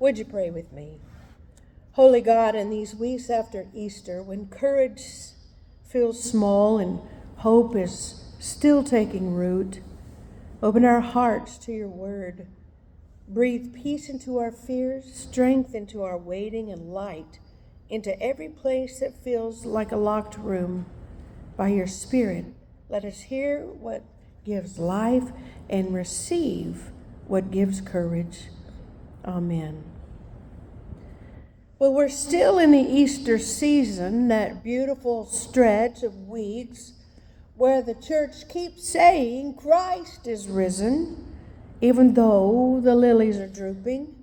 Would you pray with me? Holy God, in these weeks after Easter, when courage feels small and hope is still taking root, open our hearts to your word. Breathe peace into our fears, strength into our waiting, and light into every place that feels like a locked room. By your Spirit, let us hear what gives life and receive what gives courage. Amen. Well, we're still in the Easter season, that beautiful stretch of weeks where the church keeps saying Christ is risen, even though the lilies are drooping,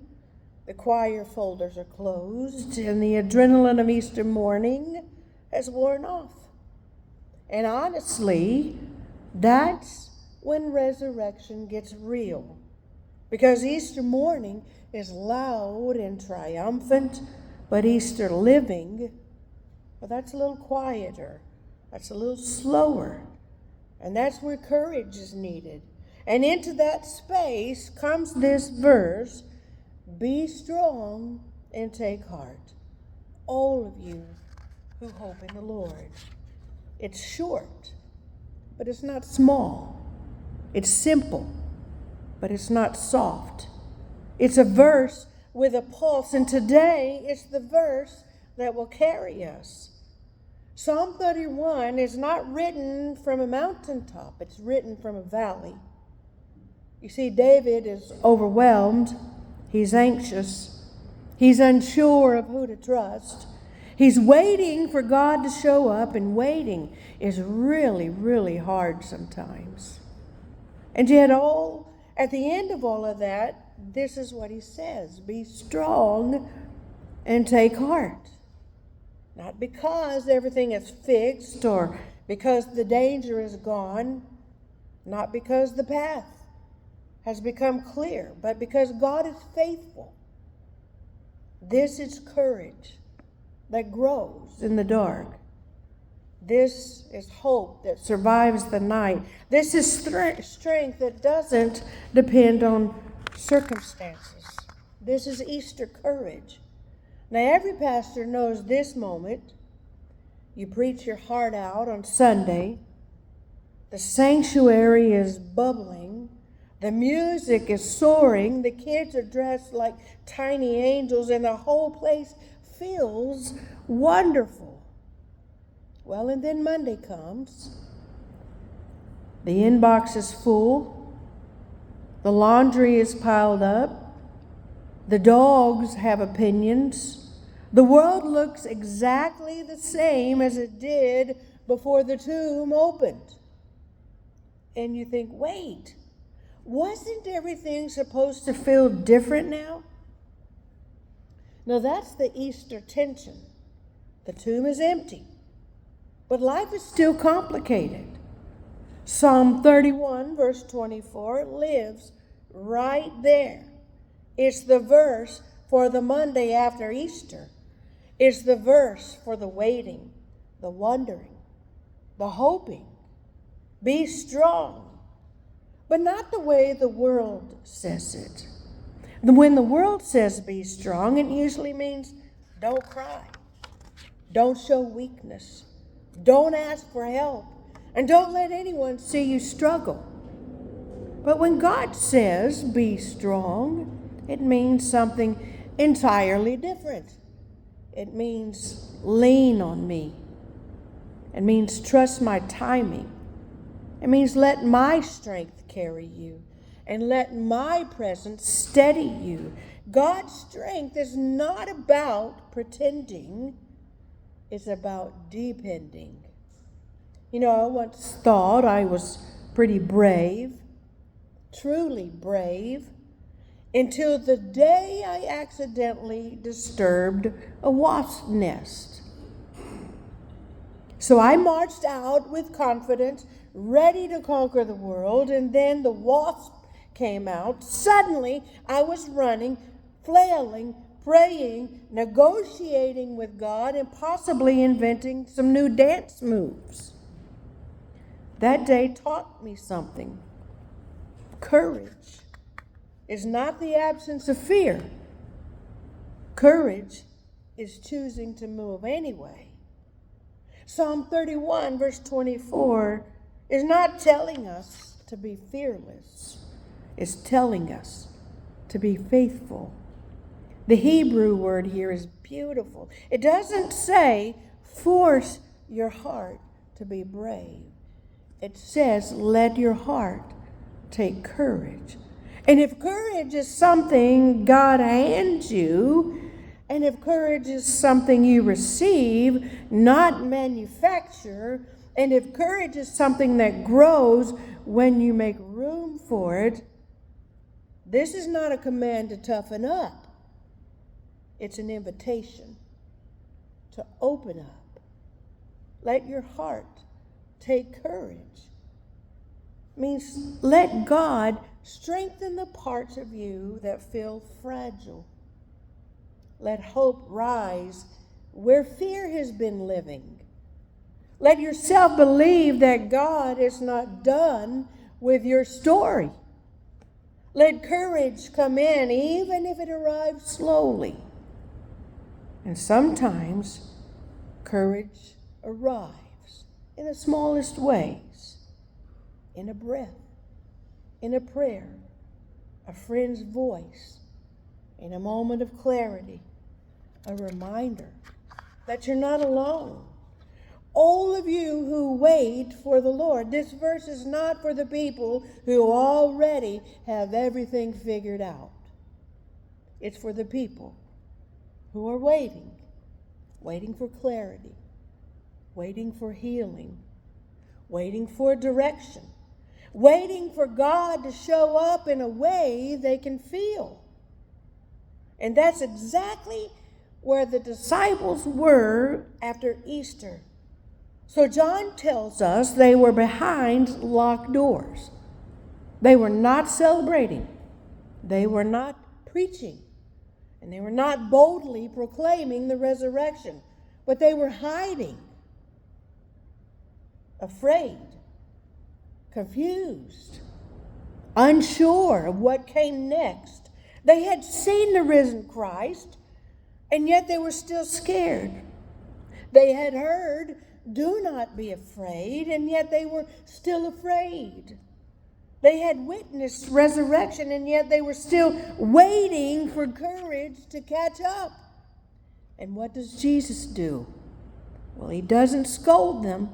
the choir folders are closed, and the adrenaline of Easter morning has worn off. And honestly, that's when resurrection gets real. Because Easter morning is loud and triumphant, but Easter living, well, that's a little quieter. That's a little slower. And that's where courage is needed. And into that space comes this verse, be strong and take heart, all of you who hope in the Lord. It's short, but it's not small. It's simple, but it's not soft. It's a verse with a pulse, and today it's the verse that will carry us. Psalm 31 is not written from a mountaintop, it's written from a valley. You see, David is overwhelmed, he's anxious, he's unsure of who to trust. He's waiting for God to show up, and waiting is really, really hard sometimes. And yet at the end of all of that, this is what he says, be strong and take heart. Not because everything is fixed or because the danger is gone, not because the path has become clear, but because God is faithful. This is courage that grows in the dark. This is hope that survives the night. This is strength that doesn't depend on circumstances. This is Easter courage. Now, every pastor knows this moment. You preach your heart out on Sunday. The sanctuary is bubbling. The music is soaring. The kids are dressed like tiny angels, and the whole place feels wonderful. Well, and then Monday comes. The inbox is full. The laundry is piled up. The dogs have opinions. The world looks exactly the same as it did before the tomb opened. And you think, wait, wasn't everything supposed to feel different now? Now that's the Easter tension. The tomb is empty, but life is still complicated. Psalm 31, verse 24, lives right there. It's the verse for the Monday after Easter. It's the verse for the waiting, the wondering, the hoping. Be strong, but not the way the world says it. When the world says be strong, it usually means don't cry, don't show weakness, don't ask for help, and don't let anyone see you struggle. But when God says be strong, it means something entirely different. It means lean on me. It means trust my timing. It means let my strength carry you and let my presence steady you. God's strength is not about pretending. It's about depending. You know, I once thought I was pretty brave, truly brave, until the day I accidentally disturbed a wasp nest. So I marched out with confidence, ready to conquer the world, and then the wasp came out. Suddenly, I was running, flailing, praying, negotiating with God, and possibly inventing some new dance moves. That day taught me something. Courage is not the absence of fear. Courage is choosing to move anyway. Psalm 31, verse 24, is not telling us to be fearless. It's telling us to be faithful. The Hebrew word here is beautiful. It doesn't say force your heart to be brave. It says let your heart take courage. And if courage is something God hands you, and if courage is something you receive, not manufacture, and if courage is something that grows when you make room for it, this is not a command to toughen up. It's an invitation to open up. Let your heart take courage. It means let God strengthen the parts of you that feel fragile. Let hope rise where fear has been living. Let yourself believe that God is not done with your story. Let courage come in even if it arrives slowly. And sometimes courage arrives in the smallest ways. In a breath, in a prayer, a friend's voice, in a moment of clarity, a reminder that you're not alone. All of you who wait for the Lord. This verse is not for the people who already have everything figured out. It's for the people who are waiting for clarity, waiting for healing, waiting for direction, waiting for God to show up in a way they can feel. And that's exactly where the disciples were after Easter. So John tells us they were behind locked doors. They were not celebrating. They were not preaching. And they were not boldly proclaiming the resurrection. But they were hiding, afraid, confused, unsure of what came next. They had seen the risen Christ, and yet they were still scared. They had heard, "Do not be afraid," and yet they were still afraid. They had witnessed resurrection, and yet they were still waiting for courage to catch up. And what does Jesus do? Well, he doesn't scold them.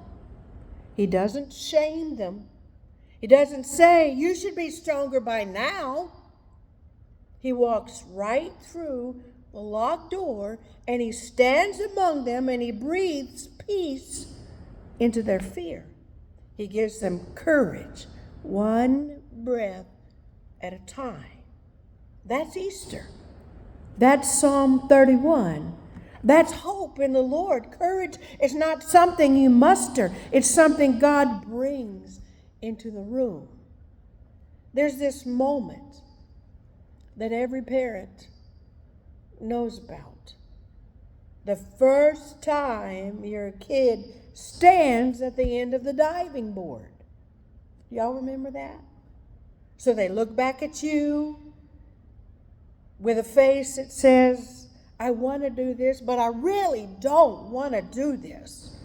He doesn't shame them. He doesn't say, "You should be stronger by now." He walks right through the locked door, and he stands among them, and he breathes peace into their fear. He gives them courage, one breath at a time. That's Easter. That's Psalm 31. That's hope in the Lord. Courage is not something you muster. It's something God brings into the room. There's this moment that every parent knows about. The first time your kid stands at the end of the diving board. Y'all remember that? So they look back at you with a face that says, "I want to do this, but I really don't want to do this."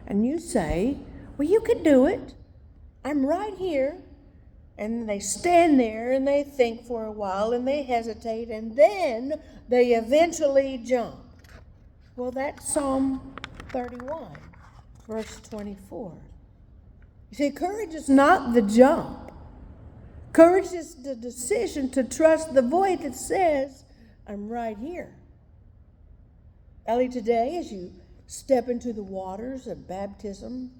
And you say, "Well, you can do it. I'm right here." And they stand there and they think for a while and they hesitate and then they eventually jump. Well, that's Psalm 31, verse 24. You see, courage is not the jump. Courage is the decision to trust the voice that says, "I'm right here." Ellie, today as you step into the waters of baptism,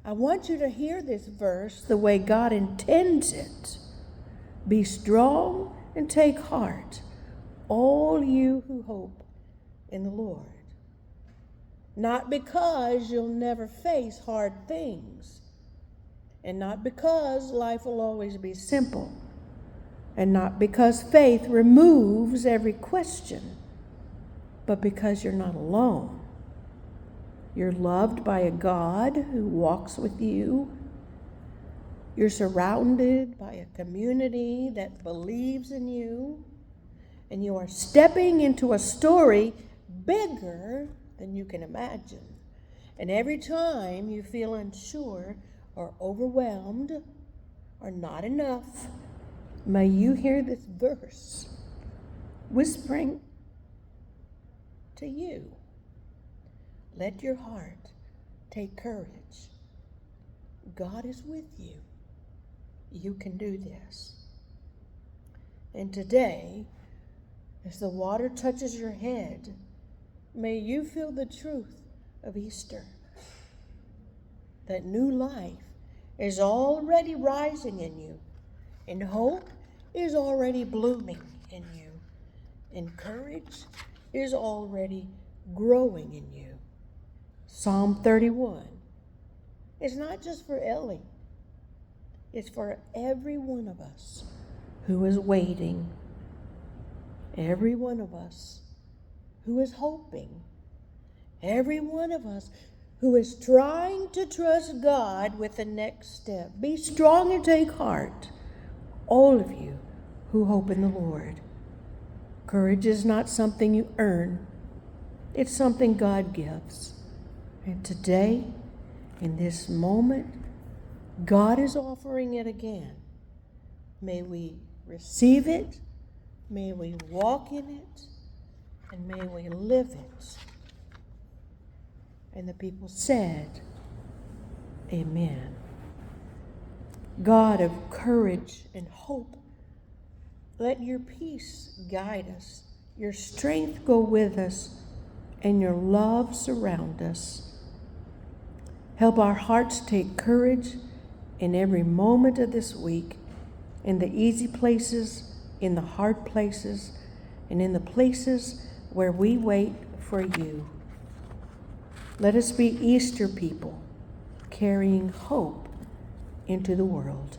I want you to hear this verse the way God intends it. "Be strong and take heart, all you who hope in the Lord." Not because you'll never face hard things, and not because life will always be simple, and not because faith removes every question, but because you're not alone. You're loved by a God who walks with you. You're surrounded by a community that believes in you. and you are stepping into a story bigger than you can imagine. And every time you feel unsure or overwhelmed or not enough, may you hear this verse whispering to you. Let your heart take courage. God is with you. You can do this. And today, as the water touches your head, may you feel the truth of Easter. That new life is already rising in you, and hope is already blooming in you, and courage is already growing in you. Psalm 31 is not just for Ellie, it's for every one of us who is waiting, every one of us who is hoping, every one of us who is trying to trust God with the next step. Be strong and take heart, all of you who hope in the Lord. Courage is not something you earn. It's something God gives. And today, in this moment, God is offering it again. May we receive it, may we walk in it, and may we live it. And the people said, Amen. God of courage and hope, let your peace guide us, your strength go with us, and your love surround us. Help our hearts take courage in every moment of this week, in the easy places, in the hard places, and in the places where we wait for you. Let us be Easter people, carrying hope into the world.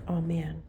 Amen.